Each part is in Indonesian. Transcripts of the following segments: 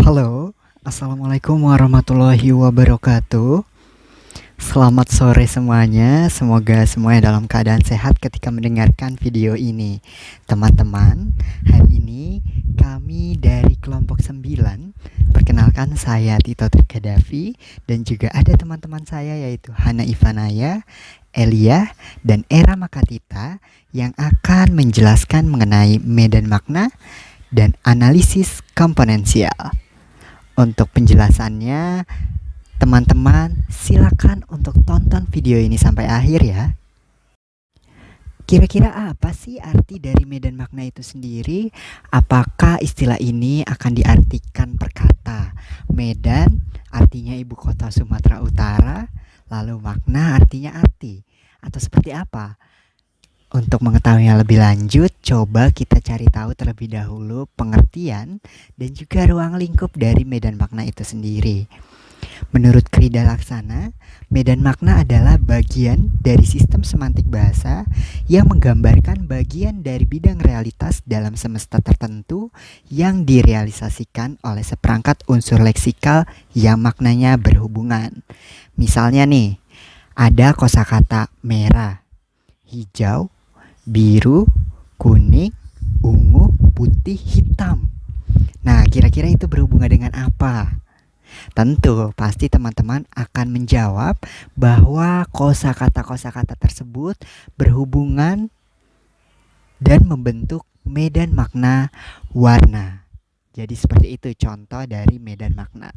Halo, Assalamualaikum warahmatullahi wabarakatuh. Selamat sore semuanya, semoga semuanya dalam keadaan sehat ketika mendengarkan video ini. Teman-teman, hari ini kami dari kelompok 9. Perkenalkan, saya Tito Trikadavi dan juga ada teman-teman saya yaitu Hana Ivanaya, Elia, dan Era Makatita yang akan menjelaskan mengenai medan makna dan analisis komponensial. Untuk penjelasannya, teman-teman silakan untuk tonton video ini sampai akhir ya. Kira-kira apa sih arti dari medan makna itu sendiri? Apakah istilah ini akan diartikan per kata? Medan artinya ibu kota Sumatera Utara, lalu makna artinya arti, atau seperti apa? Untuk mengetahuinya lebih lanjut, coba kita cari tahu terlebih dahulu pengertian dan juga ruang lingkup dari medan makna itu sendiri. Menurut Krida Laksana, medan makna adalah bagian dari sistem semantik bahasa yang menggambarkan bagian dari bidang realitas dalam semesta tertentu yang direalisasikan oleh seperangkat unsur leksikal yang maknanya berhubungan. Misalnya nih, ada kosakata merah, hijau, biru, kuning, ungu, putih, hitam. Nah, kira-kira itu berhubungan dengan apa? Tentu, pasti teman-teman akan menjawab bahwa kosakata-kosakata tersebut berhubungan dan membentuk medan makna warna. Jadi seperti itu contoh dari medan makna.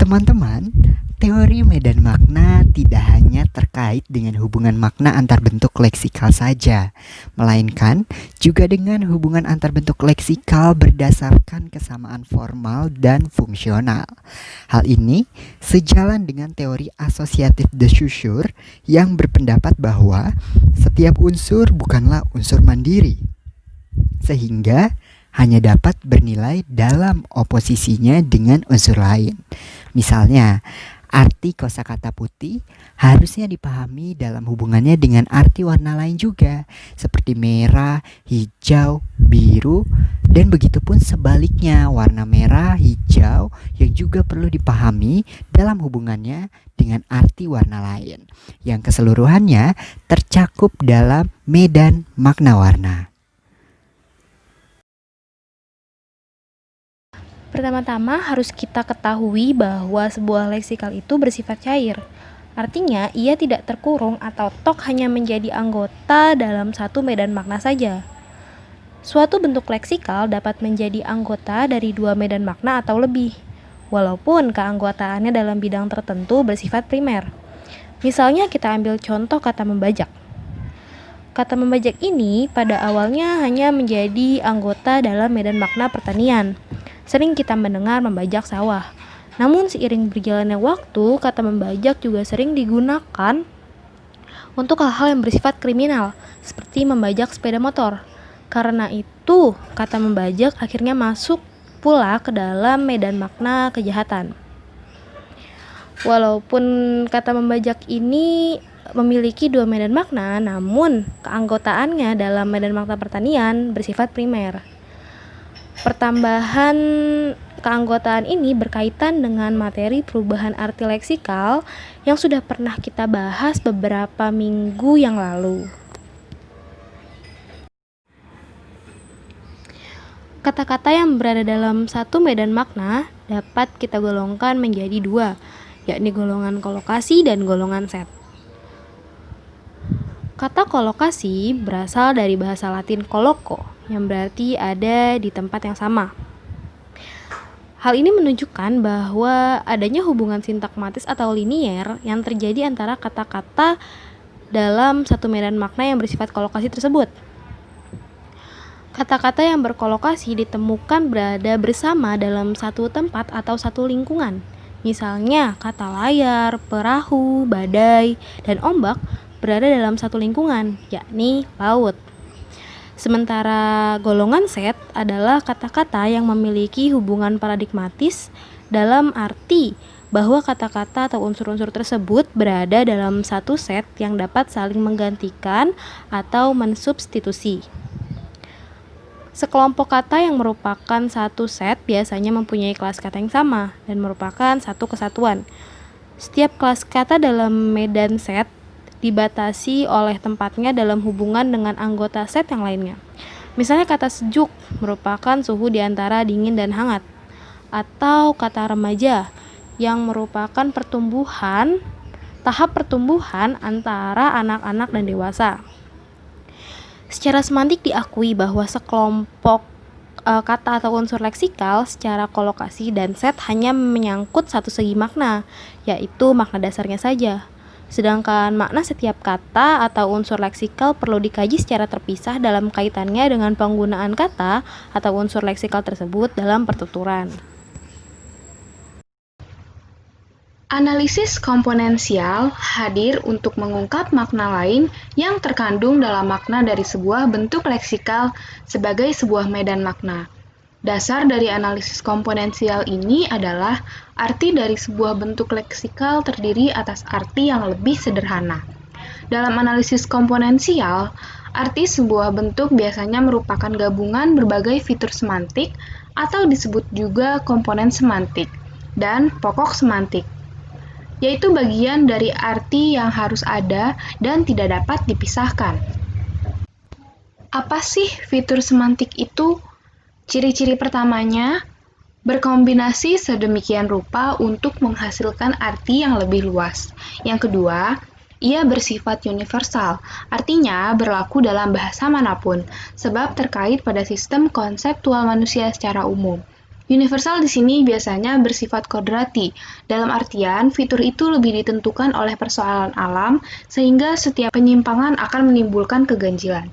Teman-teman, teori medan makna tidak hanya terkait dengan hubungan makna antar bentuk leksikal saja, melainkan juga dengan hubungan antar bentuk leksikal berdasarkan kesamaan formal dan fungsional. Hal ini sejalan dengan teori asosiatif de Saussure yang berpendapat bahwa setiap unsur bukanlah unsur mandiri, sehingga hanya dapat bernilai dalam oposisinya dengan unsur lain. Misalnya, arti kosakata putih harusnya dipahami dalam hubungannya dengan arti warna lain juga, seperti merah, hijau, biru, dan begitupun sebaliknya, warna merah, hijau yang juga perlu dipahami dalam hubungannya dengan arti warna lain, yang keseluruhannya tercakup dalam medan makna warna. Pertama-tama harus kita ketahui bahwa sebuah leksikal itu bersifat cair. Artinya, ia tidak terkurung atau tok hanya menjadi anggota dalam satu medan makna saja. Suatu bentuk leksikal dapat menjadi anggota dari dua medan makna atau lebih, walaupun keanggotaannya dalam bidang tertentu bersifat primer. Misalnya kita ambil contoh kata membajak. Kata membajak ini pada awalnya hanya menjadi anggota dalam medan makna pertanian. Sering kita mendengar membajak sawah. Namun seiring berjalannya waktu, kata membajak juga sering digunakan untuk hal-hal yang bersifat kriminal, seperti membajak sepeda motor. Karena itu, kata membajak akhirnya masuk pula ke dalam medan makna kejahatan. Walaupun kata membajak ini memiliki dua medan makna, namun keanggotaannya dalam medan makna pertanian bersifat primer. Pertambahan keanggotaan ini berkaitan dengan materi perubahan arti leksikal yang sudah pernah kita bahas beberapa minggu yang lalu. Kata-kata yang berada dalam satu medan makna dapat kita golongkan menjadi dua, yakni golongan kolokasi dan golongan set. Kata kolokasi berasal dari bahasa Latin koloko, yang berarti ada di tempat yang sama. Hal ini menunjukkan bahwa adanya hubungan sintakmatis atau linier yang terjadi antara kata-kata dalam satu medan makna yang bersifat kolokasi tersebut. Kata-kata yang berkolokasi ditemukan berada bersama dalam satu tempat atau satu lingkungan. Misalnya, kata layar, perahu, badai, dan ombak berada dalam satu lingkungan, yakni laut. Sementara golongan set adalah kata-kata yang memiliki hubungan paradigmatis dalam arti bahwa kata-kata atau unsur-unsur tersebut berada dalam satu set yang dapat saling menggantikan atau mensubstitusi. Sekelompok kata yang merupakan satu set biasanya mempunyai kelas kata yang sama dan merupakan satu kesatuan. Setiap kelas kata dalam medan set dibatasi oleh tempatnya dalam hubungan dengan anggota set yang lainnya. Misalnya kata sejuk merupakan suhu di antara dingin dan hangat, atau kata remaja yang merupakan tahap pertumbuhan antara anak-anak dan dewasa. Secara semantik diakui bahwa sekelompok kata atau unsur leksikal secara kolokasi dan set hanya menyangkut satu segi makna, yaitu makna dasarnya saja. Sedangkan makna setiap kata atau unsur leksikal perlu dikaji secara terpisah dalam kaitannya dengan penggunaan kata atau unsur leksikal tersebut dalam pertuturan. Analisis komponensial hadir untuk mengungkap makna lain yang terkandung dalam makna dari sebuah bentuk leksikal sebagai sebuah medan makna. Dasar dari analisis komponensial ini adalah arti dari sebuah bentuk leksikal terdiri atas arti yang lebih sederhana. Dalam analisis komponensial, arti sebuah bentuk biasanya merupakan gabungan berbagai fitur semantik atau disebut juga komponen semantik dan pokok semantik, yaitu bagian dari arti yang harus ada dan tidak dapat dipisahkan. Apa sih fitur semantik itu? Ciri-ciri pertamanya, berkombinasi sedemikian rupa untuk menghasilkan arti yang lebih luas. Yang kedua, ia bersifat universal, artinya berlaku dalam bahasa manapun, sebab terkait pada sistem konseptual manusia secara umum. Universal di sini biasanya bersifat kodrati, dalam artian fitur itu lebih ditentukan oleh persoalan alam, sehingga setiap penyimpangan akan menimbulkan keganjilan.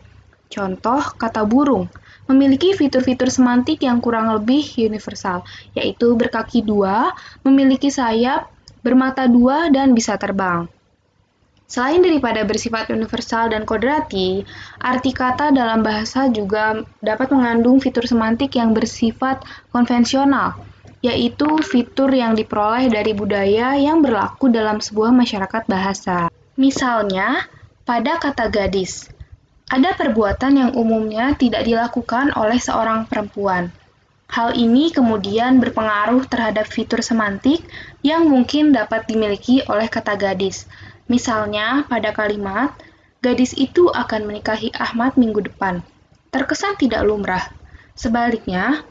Contoh, kata burung memiliki fitur-fitur semantik yang kurang lebih universal, yaitu berkaki dua, memiliki sayap, bermata dua, dan bisa terbang. Selain daripada bersifat universal dan kodrati, arti kata dalam bahasa juga dapat mengandung fitur semantik yang bersifat konvensional, yaitu fitur yang diperoleh dari budaya yang berlaku dalam sebuah masyarakat bahasa. Misalnya, pada kata gadis, ada perbuatan yang umumnya tidak dilakukan oleh seorang perempuan. Hal ini kemudian berpengaruh terhadap fitur semantik yang mungkin dapat dimiliki oleh kata gadis. Misalnya, pada kalimat, gadis itu akan menikahi Ahmad minggu depan. Terkesan tidak lumrah. Sebaliknya,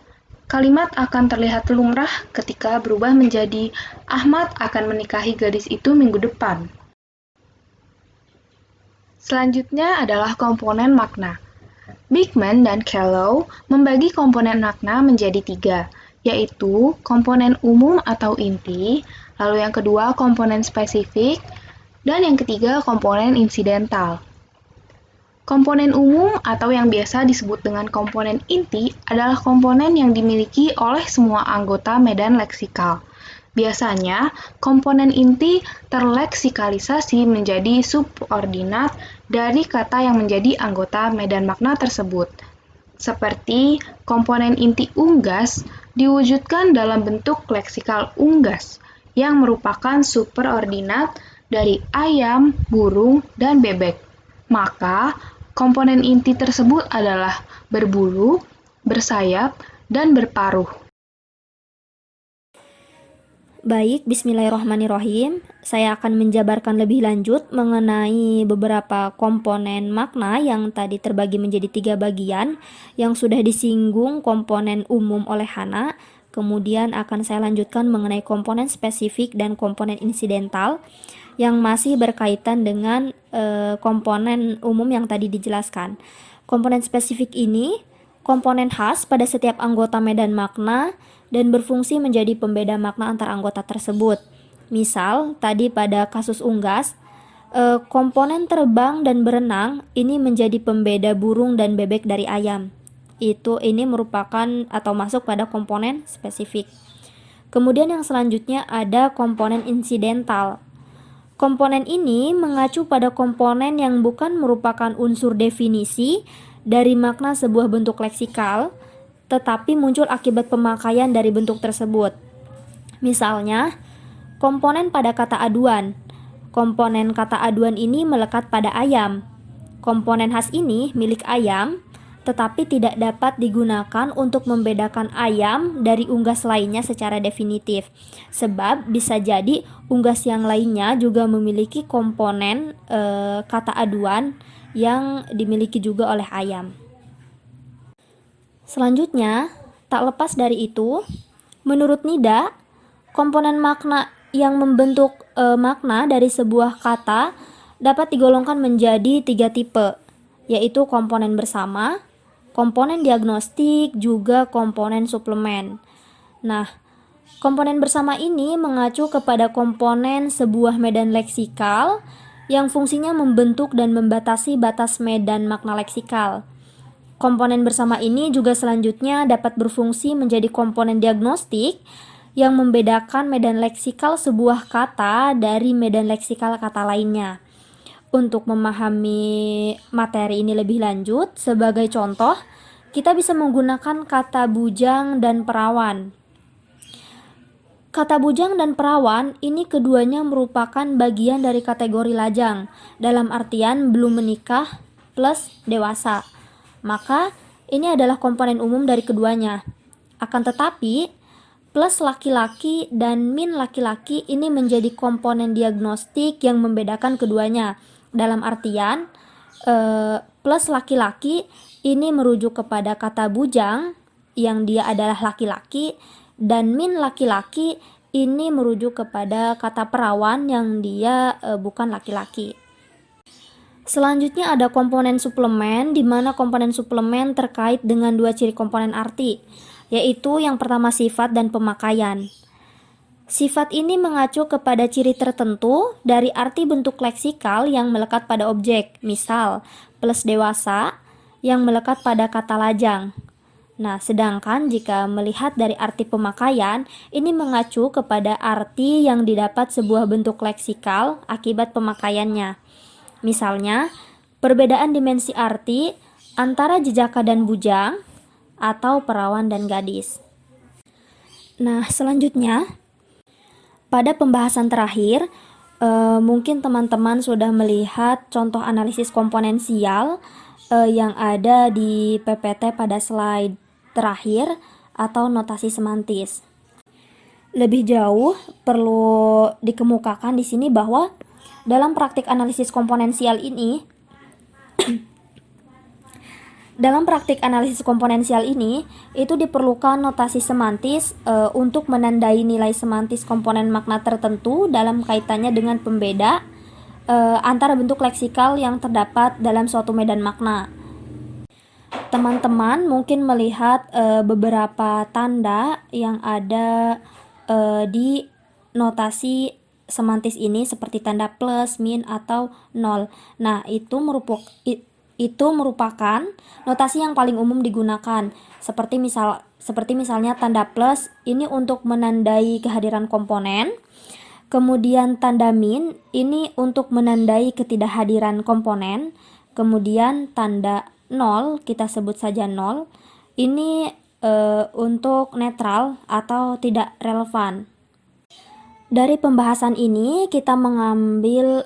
kalimat akan terlihat lumrah ketika berubah menjadi Ahmad akan menikahi gadis itu minggu depan. Selanjutnya adalah komponen makna. Beekman dan Callow membagi komponen makna menjadi 3, yaitu komponen umum atau inti, lalu yang kedua komponen spesifik, dan yang ketiga komponen insidental. Komponen umum atau yang biasa disebut dengan komponen inti adalah komponen yang dimiliki oleh semua anggota medan leksikal. Biasanya, komponen inti terleksikalisasi menjadi subordinat dari kata yang menjadi anggota medan makna tersebut. Seperti komponen inti unggas diwujudkan dalam bentuk leksikal unggas yang merupakan superordinat dari ayam, burung, dan bebek. Maka, komponen inti tersebut adalah berbulu, bersayap, dan berparuh. Baik, bismillahirrahmanirrahim. Saya akan menjabarkan lebih lanjut mengenai beberapa komponen makna yang tadi terbagi menjadi 3 bagian yang sudah disinggung komponen umum oleh Hana. Kemudian akan saya lanjutkan mengenai komponen spesifik dan komponen insidental yang masih berkaitan dengan komponen umum yang tadi dijelaskan. Komponen spesifik ini komponen khas pada setiap anggota medan makna dan berfungsi menjadi pembeda makna antar anggota tersebut. Misal, tadi pada kasus unggas, komponen terbang dan berenang ini menjadi pembeda burung dan bebek dari ayam. Ini merupakan atau masuk pada komponen spesifik. Kemudian yang selanjutnya ada komponen insidental. Komponen ini mengacu pada komponen yang bukan merupakan unsur definisi dari makna sebuah bentuk leksikal, tetapi muncul akibat pemakaian dari bentuk tersebut. Misalnya, komponen pada kata aduan. Komponen kata aduan ini melekat pada ayam. Komponen khas ini milik ayam, tetapi tidak dapat digunakan untuk membedakan ayam dari unggas lainnya secara definitif. Sebab bisa jadi unggas yang lainnya juga memiliki komponen kata aduan yang dimiliki juga oleh ayam. Selanjutnya, tak lepas dari itu, menurut Nida, komponen makna yang membentuk makna dari sebuah kata dapat digolongkan menjadi 3 tipe, yaitu komponen bersama, komponen diagnostik, juga komponen suplemen. Nah, komponen bersama ini mengacu kepada komponen sebuah medan leksikal yang fungsinya membentuk dan membatasi batas medan makna leksikal. Komponen bersama ini juga selanjutnya dapat berfungsi menjadi komponen diagnostik yang membedakan medan leksikal sebuah kata dari medan leksikal kata lainnya. Untuk memahami materi ini lebih lanjut, sebagai contoh, kita bisa menggunakan kata bujang dan perawan. Kata bujang dan perawan ini keduanya merupakan bagian dari kategori lajang, dalam artian belum menikah plus dewasa. Maka ini adalah komponen umum dari keduanya. Akan tetapi, plus laki-laki dan min laki-laki ini menjadi komponen diagnostik yang membedakan keduanya. Dalam artian, plus laki-laki ini merujuk kepada kata bujang yang dia adalah laki-laki, dan min laki-laki ini merujuk kepada kata perawan yang dia bukan laki-laki. Selanjutnya ada komponen suplemen, di mana komponen suplemen terkait dengan 2 ciri komponen arti, yaitu yang pertama sifat dan pemakaian. Sifat ini mengacu kepada ciri tertentu dari arti bentuk leksikal yang melekat pada objek, misal plus dewasa yang melekat pada kata lajang. Nah, sedangkan jika melihat dari arti pemakaian, ini mengacu kepada arti yang didapat sebuah bentuk leksikal akibat pemakaiannya. Misalnya, perbedaan dimensi arti antara jejaka dan bujang atau perawan dan gadis. Nah, selanjutnya, pada pembahasan terakhir, mungkin teman-teman sudah melihat contoh analisis komponensial yang ada di PPT pada slide terakhir atau notasi semantis. Lebih jauh perlu dikemukakan di sini bahwa dalam praktik analisis komponensial ini itu diperlukan notasi semantis untuk menandai nilai semantis komponen makna tertentu dalam kaitannya dengan pembeda antara bentuk leksikal yang terdapat dalam suatu medan makna. Teman-teman mungkin melihat beberapa tanda yang ada di notasi semantis ini seperti tanda plus, min, atau nol. Nah, itu merupakan notasi yang paling umum digunakan. Seperti misalnya tanda plus ini untuk menandai kehadiran komponen. Kemudian tanda min ini untuk menandai ketidakhadiran komponen. Kemudian tanda nol, kita sebut saja nol, ini untuk netral atau tidak relevan. Dari pembahasan ini kita mengambil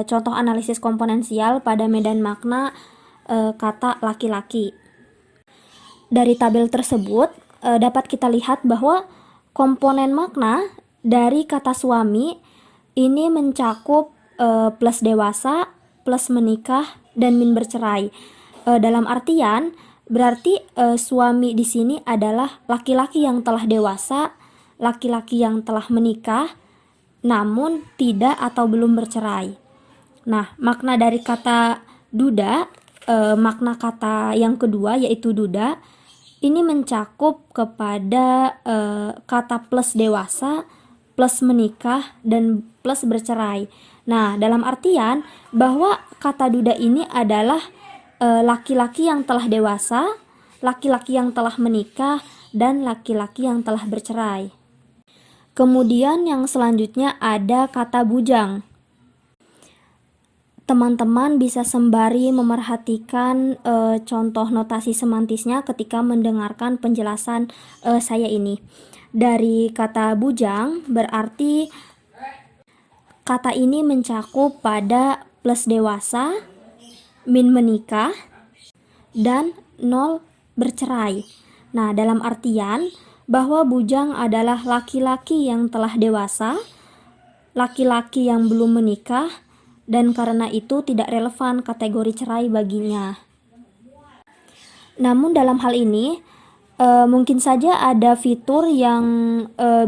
contoh analisis komponensial pada medan makna kata laki-laki. Dari tabel tersebut dapat kita lihat bahwa komponen makna dari kata suami ini mencakup plus dewasa, plus menikah, dan min bercerai. Dalam artian berarti suami di sini adalah laki-laki yang telah dewasa, laki-laki yang telah menikah, namun tidak atau belum bercerai. Nah, makna dari kata duda, makna kata yang kedua yaitu duda, ini mencakup kepada kata plus dewasa, plus menikah, dan plus bercerai. Nah, dalam artian bahwa kata duda ini adalah laki-laki yang telah dewasa, laki-laki yang telah menikah, dan laki-laki yang telah bercerai. Kemudian yang selanjutnya ada kata bujang. Teman-teman bisa sembari memerhatikan contoh notasi semantisnya ketika mendengarkan penjelasan saya ini. Dari kata bujang berarti kata ini mencakup pada plus dewasa, min menikah, dan 0 bercerai. Nah, dalam artian bahwa bujang adalah laki-laki yang telah dewasa, laki-laki yang belum menikah, dan karena itu tidak relevan kategori cerai baginya. Namun dalam hal ini mungkin saja ada fitur yang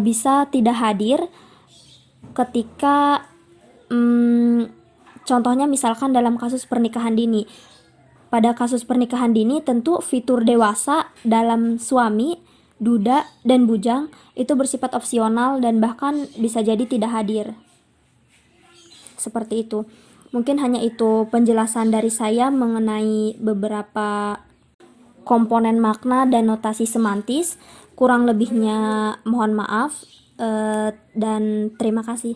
bisa tidak hadir ketika contohnya misalkan dalam kasus pernikahan dini. Pada kasus pernikahan dini tentu fitur dewasa dalam suami, duda, dan bujang itu bersifat opsional dan bahkan bisa jadi tidak hadir. Seperti itu. Mungkin hanya itu penjelasan dari saya mengenai beberapa komponen makna dan notasi semantis. Kurang lebihnya mohon maaf dan terima kasih.